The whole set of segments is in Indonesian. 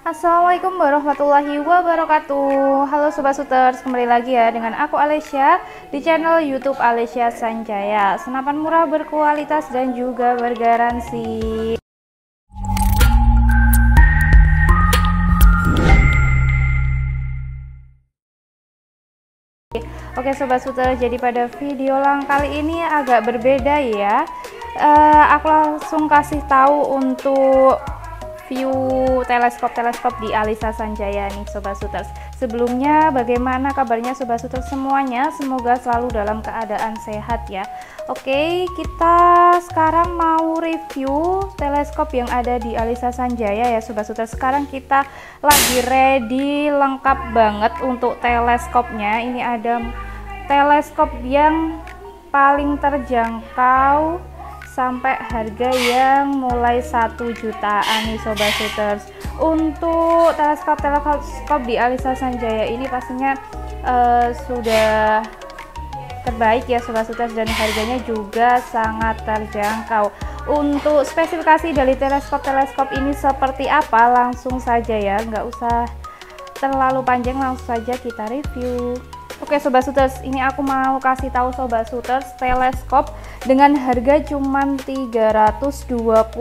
Assalamualaikum warahmatullahi wabarakatuh. Halo Sobat Shooters, kembali lagi ya dengan aku Alesya di channel YouTube Alesya Sanjaya. Senapan murah berkualitas dan juga bergaransi. Oke Sobat Shooter, jadi pada video kali ini agak berbeda ya. Aku langsung kasih tahu untuk view teleskop di Alesya Sanjaya nih Sobat Shooters. Sebelumnya bagaimana kabarnya Sobat Shooters semuanya? Semoga selalu dalam keadaan sehat ya. Oke, kita sekarang mau review teleskop yang ada di Alesya Sanjaya ya Sobat Shooters. Sekarang kita lagi ready, lengkap banget untuk teleskopnya. Ini ada teleskop yang paling terjangkau sampai harga yang mulai 1 jutaan nih Sobat Shooters. Untuk teleskop di Alesya Sanjaya ini pastinya sudah terbaik ya Sobat Shooters, dan harganya juga sangat terjangkau. Untuk spesifikasi dari teleskop ini seperti apa, langsung saja ya, nggak usah terlalu panjang, langsung saja kita review. Oke Sobat Shooters, ini aku mau kasih tahu Sobat Shooters, teleskop dengan harga cuman 320.000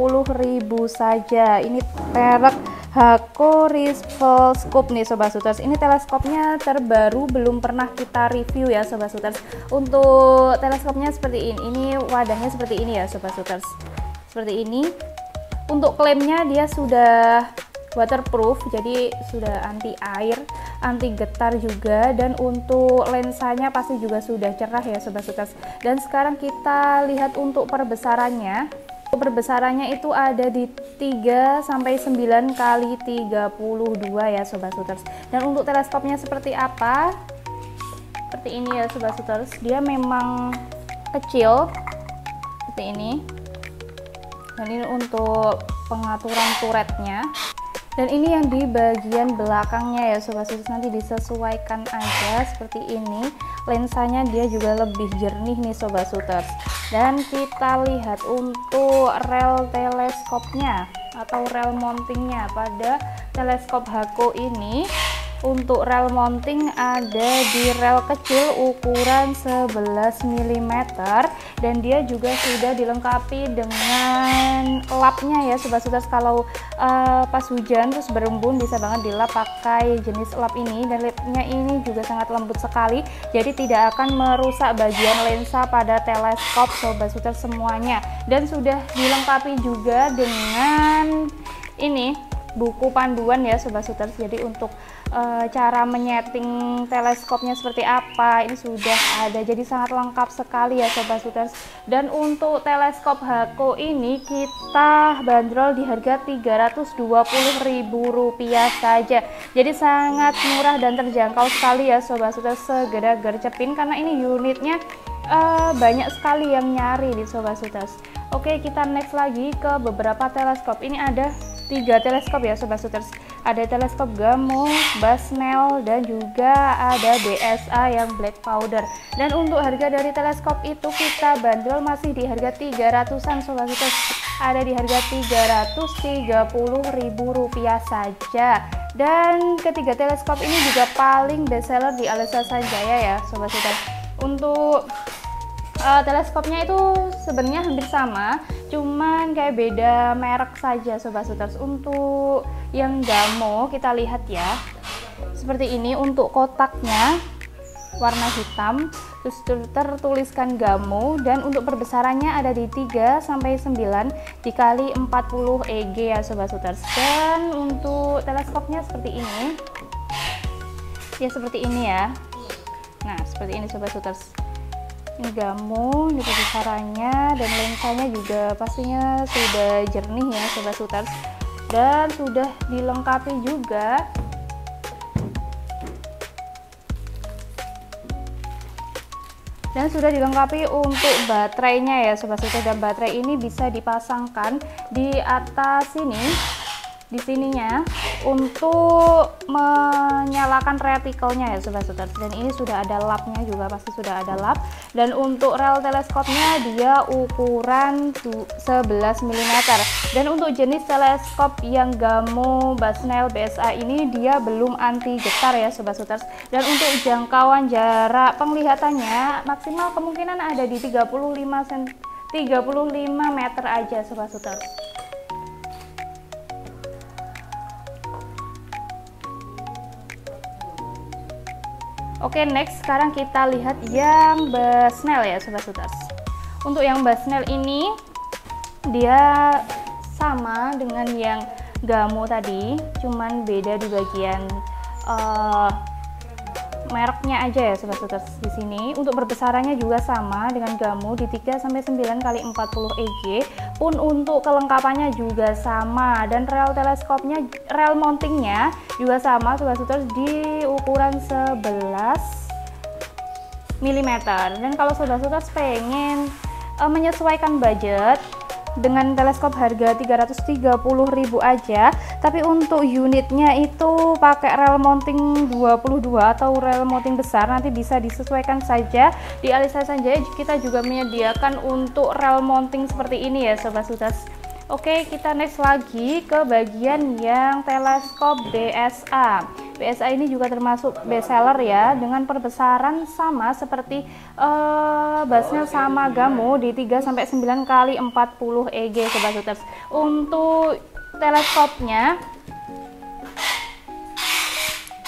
saja. Ini merek Hako Rival Scope nih Sobat Shooters. Ini teleskopnya terbaru, belum pernah kita review ya Sobat Shooters. Untuk teleskopnya seperti ini. Ini wadahnya seperti ini ya Sobat Shooters. Seperti ini. Untuk klaimnya dia sudah waterproof, jadi sudah anti air, anti getar juga, dan untuk lensanya pasti juga sudah cerah ya Sobat Shooters. Dan sekarang kita lihat untuk perbesarannya. Perbesarannya itu ada di 3 sampai 9 kali 32 ya Sobat Shooters. Dan untuk teleskopnya seperti apa? Seperti ini ya Sobat Shooters. Dia memang kecil seperti ini. Dan ini untuk pengaturan turretnya. Dan ini yang di bagian belakangnya ya Sobat Shooters, nanti disesuaikan aja seperti ini. Lensanya dia juga lebih jernih nih Sobat Shooters. Dan kita lihat untuk rel teleskopnya atau rel mountingnya pada teleskop Hako ini. Untuk rel mounting ada di rel kecil ukuran 11 mm, dan dia juga sudah dilengkapi dengan lapnya ya Sobat Shooters. Kalau pas hujan terus berembun bisa banget dilap pakai jenis lap ini, dan lapnya ini juga sangat lembut sekali, jadi tidak akan merusak bagian lensa pada teleskop Sobat Shooters semuanya. Dan sudah dilengkapi juga dengan ini buku panduan ya Sobat Shooters. Jadi untuk cara menyeting teleskopnya seperti apa ini sudah ada, jadi sangat lengkap sekali ya Sobat Shooters. Dan untuk teleskop Hako ini kita bandrol di harga Rp320.000 saja, jadi sangat murah dan terjangkau sekali ya Sobat Shooters. Segera gercepin karena ini unitnya banyak sekali yang nyari di Sobat Shooters. Oke, kita next lagi ke beberapa teleskop. Ini ada 3 teleskop ya Sobat Shooters. Ada teleskop Gamo, Basnel, dan juga ada DSA yang black powder. Dan untuk harga dari teleskop itu kita bandrol masih di harga 300-an Sobat Shooters. Ada di harga Rp330.000 saja. Dan ketiga teleskop ini juga paling best seller di Alesya Sanjaya ya Sobat Shooters. Untuk teleskopnya itu sebenarnya hampir sama, cuman kayak beda merek saja Sobat Shooters. Untuk yang Gamo kita lihat ya, seperti ini. Untuk kotaknya warna hitam, terus tertuliskan Gamo, dan untuk perbesarannya ada di 3 sampai 9 dikali 40 EG ya Sobat Shooters. Dan untuk teleskopnya seperti ini ya, seperti ini ya. Nah seperti ini Sobat Shooters. Ini Gamo, ini perbesarannya, dan lensanya juga pastinya sudah jernih ya Sobat Shooters. Dan sudah dilengkapi juga untuk baterainya ya Sobat Shooters. Dan baterai ini bisa dipasangkan di atas sini di sininya untuk menyalakan retikelnya ya sobat Shooters, dan ini sudah ada lapnya juga, pasti sudah ada lap. Dan untuk rel teleskopnya dia ukuran 11 mm, dan untuk jenis teleskop yang Gamow Bushnell BSA ini dia belum anti getar ya sobat Shooters. Dan untuk jangkauan jarak penglihatannya maksimal kemungkinan ada di 35 meter aja sobat Shooters. Oke, next sekarang kita lihat yang Bushnell ya sobat Shooters. Untuk yang Bushnell ini dia sama dengan yang Gamow tadi, cuman beda di bagian mereknya aja ya sobat Shooters. Di sini untuk perbesarannya juga sama dengan Gamow di 3-9 x 40 EG, pun untuk kelengkapannya juga sama, dan rel teleskopnya, rel mountingnya juga sama sobat Shooters di ukuran 11 mm. Dan kalau sobat Shooters pengen menyesuaikan budget dengan teleskop harga 330.000 aja, tapi untuk unitnya itu pakai rel mounting 22 atau rel mounting besar, nanti bisa disesuaikan saja. Di Alisa Sanjaya kita juga menyediakan untuk rel mounting seperti ini ya sobat Shooters. Oke, kita next lagi ke bagian yang teleskop BSA. BSA ini juga termasuk best seller ya, dengan perbesaran sama seperti Bushnell sama Gamow di 3-9 x 40 EG sobat Shooters. Untuk teleskopnya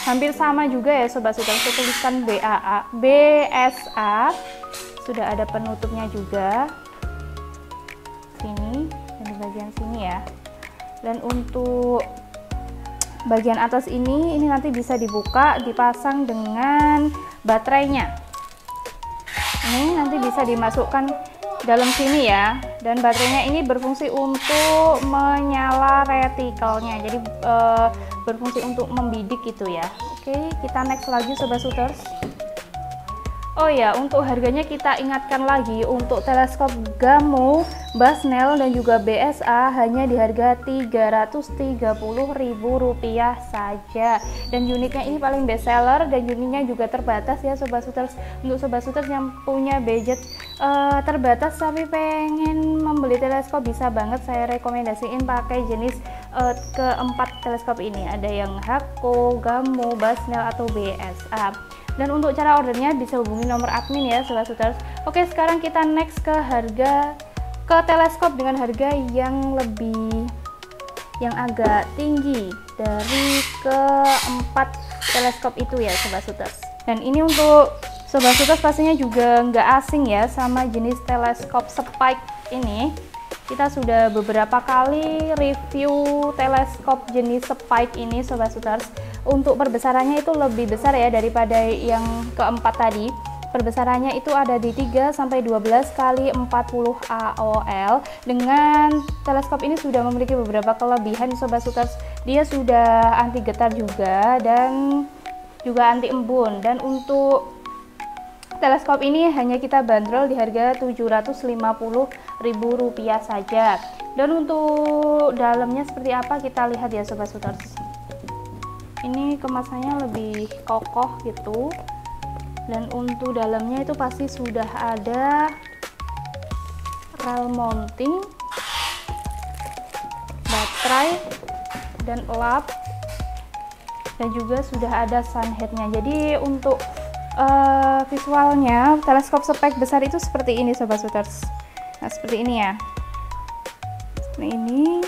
hampir sama juga ya sobat Shooters, tulisan BSA, sudah ada penutupnya juga sini dan di bagian sini ya. Dan untuk bagian atas ini nanti bisa dibuka, dipasang dengan baterainya. Ini nanti bisa dimasukkan dalam sini ya, dan baterainya ini berfungsi untuk menyala retikelnya, jadi berfungsi untuk membidik gitu ya. Oke, kita next lagi sobat Shooters. Oh ya, untuk harganya kita ingatkan lagi, untuk teleskop Gamow, Bushnell dan juga BSA hanya di harga Rp330.000 saja. Dan unitnya ini paling best seller, dan unitnya juga terbatas ya sobat Shooters. Untuk sobat Shooters yang punya budget terbatas tapi pengen membeli teleskop, bisa banget saya rekomendasiin pakai jenis keempat teleskop ini. Ada yang Hakko, Gamow, Bushnell atau BSA. Dan untuk cara ordernya bisa hubungi nomor admin ya sobat Shooters. Oke, sekarang kita next ke teleskop dengan harga yang agak tinggi dari keempat teleskop itu ya sobat Shooters. Dan ini untuk sobat Shooters pastinya juga nggak asing ya sama jenis teleskop Spike ini. Kita sudah beberapa kali review teleskop jenis Spike ini sobat Shooters. Untuk perbesarannya itu lebih besar ya daripada yang keempat tadi. Perbesarannya itu ada di 3-12 x 40 AOL. Dengan teleskop ini sudah memiliki beberapa kelebihan sobat Shooters. Dia sudah anti getar juga dan juga anti embun. Dan untuk teleskop ini hanya kita bandrol di harga Rp750.000 saja. Dan untuk dalamnya seperti apa kita lihat ya sobat Shooters. Ini kemasannya lebih kokoh gitu, dan untuk dalamnya itu pasti sudah ada rel mounting, baterai dan lap, dan juga sudah ada sun headnya. Jadi untuk visualnya teleskop spek besar itu seperti ini sobat Shooters. Nah seperti ini ya, seperti ini.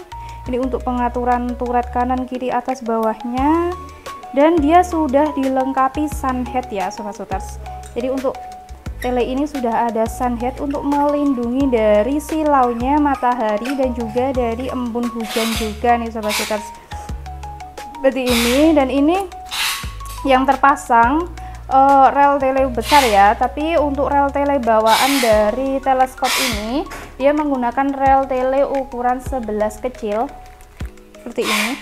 Ini untuk pengaturan turret kanan, kiri, atas, bawahnya, dan dia sudah dilengkapi sunhead ya sobat Shooters. Jadi untuk tele ini sudah ada sunhead untuk melindungi dari silaunya matahari dan juga dari embun hujan juga nih sobat Shooters. Seperti ini, dan ini yang terpasang rel tele besar ya, tapi untuk rel tele bawaan dari teleskop ini dia menggunakan rel tele ukuran 11 kecil seperti ini.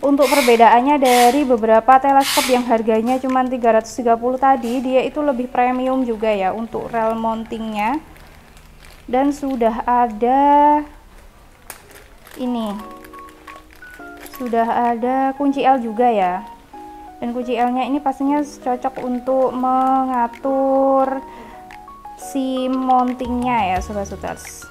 Untuk perbedaannya dari beberapa teleskop yang harganya cuma 330 tadi, dia itu lebih premium juga ya untuk rel mountingnya. Dan sudah ada ini, sudah ada kunci L juga ya, dan kunci L nya ini pastinya cocok untuk mengatur si mountingnya ya Sobat Shooters.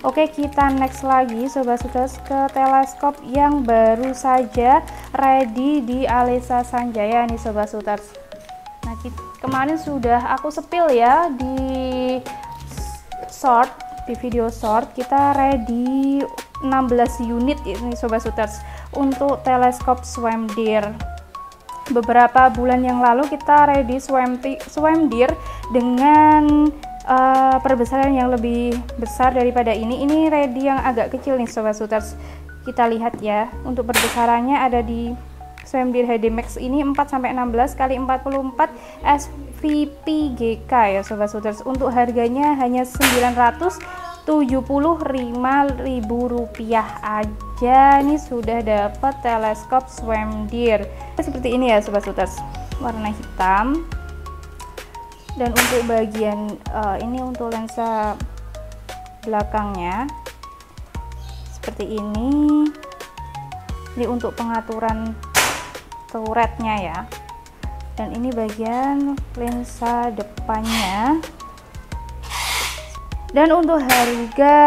Oke, kita next lagi Sobat Shooters ke teleskop yang baru saja ready di Alesya Sanjaya nih Sobat Shooters. Nah, kemarin sudah aku sepil ya di video short, kita ready 16 unit ini Sobat Shooters untuk teleskop Swamdere. Beberapa bulan yang lalu kita ready Swamdere dengan perbesaran yang lebih besar daripada ini. Ini ready yang agak kecil nih Sobat Shooters. Kita lihat ya, untuk perbesarannya ada di Swamdere HD Max ini 4-16 kali 44 SVP GK ya Sobat Shooters. Untuk harganya hanya 975.000 rupiah aja. Ini sudah dapat teleskop Swamdere seperti ini ya Sobat Shooters, warna hitam. Dan untuk bagian ini untuk lensa belakangnya seperti ini. Ini untuk pengaturan turretnya ya. Dan ini bagian lensa depannya. Dan untuk harga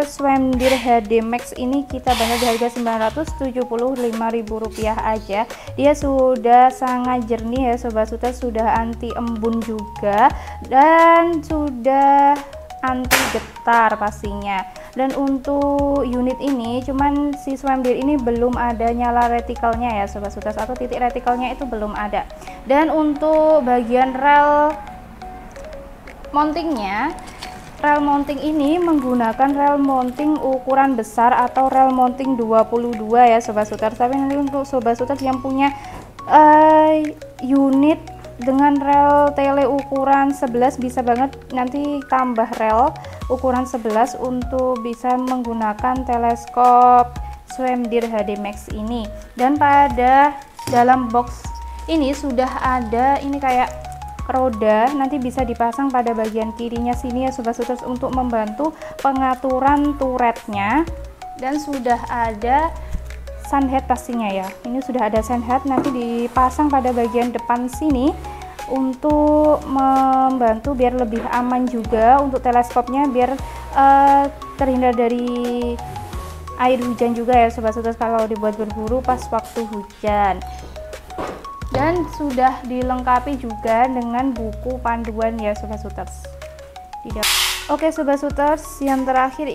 Swamdere HD Max ini kita bandar di harga Rp975.000 aja. Dia sudah sangat jernih ya Sobat Shooters, sudah anti embun juga dan sudah anti getar pastinya. Dan untuk unit ini cuman si Swamdere ini belum ada nyala retikelnya ya Sobat Shooters, atau titik retikelnya itu belum ada. Dan untuk bagian rel mountingnya, rel mounting ini menggunakan rel mounting ukuran besar atau rel mounting 22 ya Sobat Shooters. Tapi nanti untuk Sobat Shooters yang punya unit dengan rel tele ukuran 11 bisa banget nanti tambah rel ukuran 11 untuk bisa menggunakan teleskop Swamdere HD Max ini. Dan pada dalam box ini sudah ada ini kayak roda, nanti bisa dipasang pada bagian kirinya sini ya Sobat Shooters untuk membantu pengaturan turretnya. Dan sudah ada sunhead pastinya ya, ini sudah ada sunhead, nanti dipasang pada bagian depan sini untuk membantu biar lebih aman juga untuk teleskopnya, biar terhindar dari air hujan juga ya Sobat Shooters kalau dibuat berburu pas waktu hujan. Dan sudah dilengkapi juga dengan buku panduan ya Sobat Shooters. Oke Sobat Shooters, yang terakhir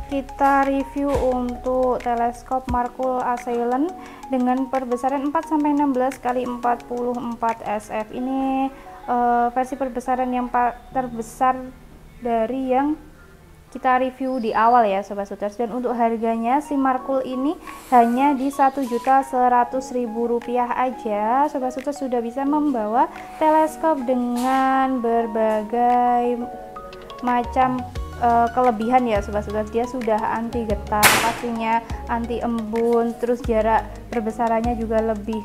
kita review untuk teleskop Markul Asylum dengan perbesaran 4-16 kali 44 SF. Ini versi perbesaran yang terbesar dari yang kita review di awal ya Sobat Shooters. Dan untuk harganya si Markul ini hanya di Rp1.100.000 aja. Sobat Shooters sudah bisa membawa teleskop dengan berbagai macam kelebihan ya Sobat Shooters. Dia sudah anti getar pastinya, anti embun, terus jarak perbesarannya juga lebih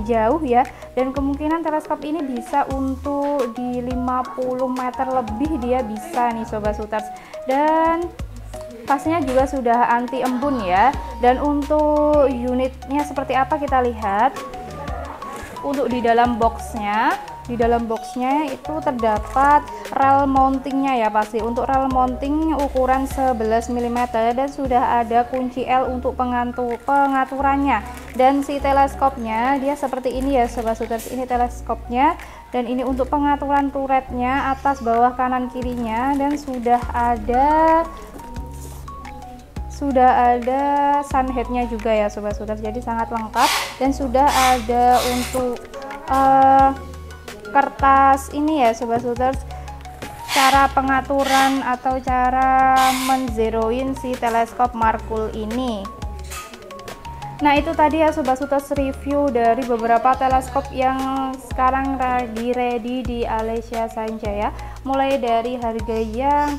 jauh ya. Dan kemungkinan teleskop ini bisa untuk di 50 meter lebih dia bisa nih Sobat Shooters. Dan pastinya juga sudah anti embun ya. Dan untuk unitnya seperti apa kita lihat. Untuk di dalam boxnya itu terdapat rel mountingnya ya pasti. Untuk rel mounting ukuran 11 mm dan sudah ada kunci L untuk pengaturannya. Dan si teleskopnya dia seperti ini ya Sobat Shooters, ini teleskopnya. Dan ini untuk pengaturan turretnya, atas, bawah, kanan, kirinya. Dan sudah ada sunheadnya juga ya Sobat Shooters, jadi sangat lengkap. Dan sudah ada untuk kertas ini ya Sobat Shooters, cara pengaturan atau cara menzeroin si teleskop Markul ini. Nah itu tadi ya Sobat Shooters review dari beberapa teleskop yang sekarang lagi ready di Alesya Sanjaya, mulai dari harga yang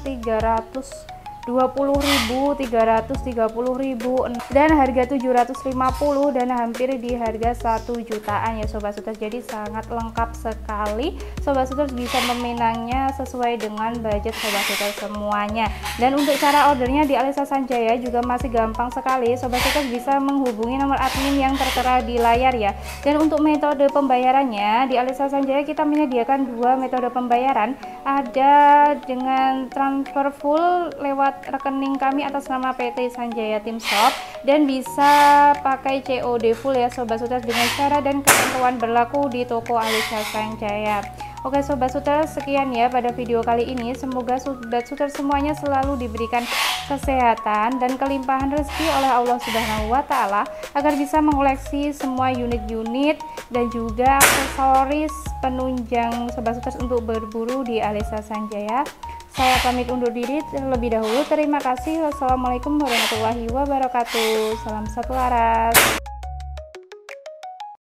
20.000, 330.000, dan harga 750, dan hampir di harga 1 jutaan ya Sobat Suters. Jadi sangat lengkap sekali, Sobat Suters bisa meminangnya sesuai dengan budget Sobat Suters semuanya. Dan untuk cara ordernya di Alisa Sanjaya juga masih gampang sekali, Sobat Suters bisa menghubungi nomor admin yang tertera di layar ya. Dan untuk metode pembayarannya di Alisa Sanjaya kita menyediakan 2 metode pembayaran, ada dengan transfer full lewat rekening kami atas nama PT Sanjaya Tim Shop, dan bisa pakai COD full ya Sobat Suters dengan cara dan ketentuan berlaku di toko Alisa Sanjaya. Oke Sobat Suters, sekian ya pada video kali ini. Semoga Sobat Suters semuanya selalu diberikan kesehatan dan kelimpahan rezeki oleh Allah Subhanahu wa Ta'ala, agar bisa mengoleksi semua unit-unit dan juga aksesoris penunjang Sobat Suters untuk berburu di Alisa Sanjaya. Saya pamit undur diri terlebih dahulu. Terima kasih. Wassalamualaikum warahmatullahi wabarakatuh. Salam satu laras.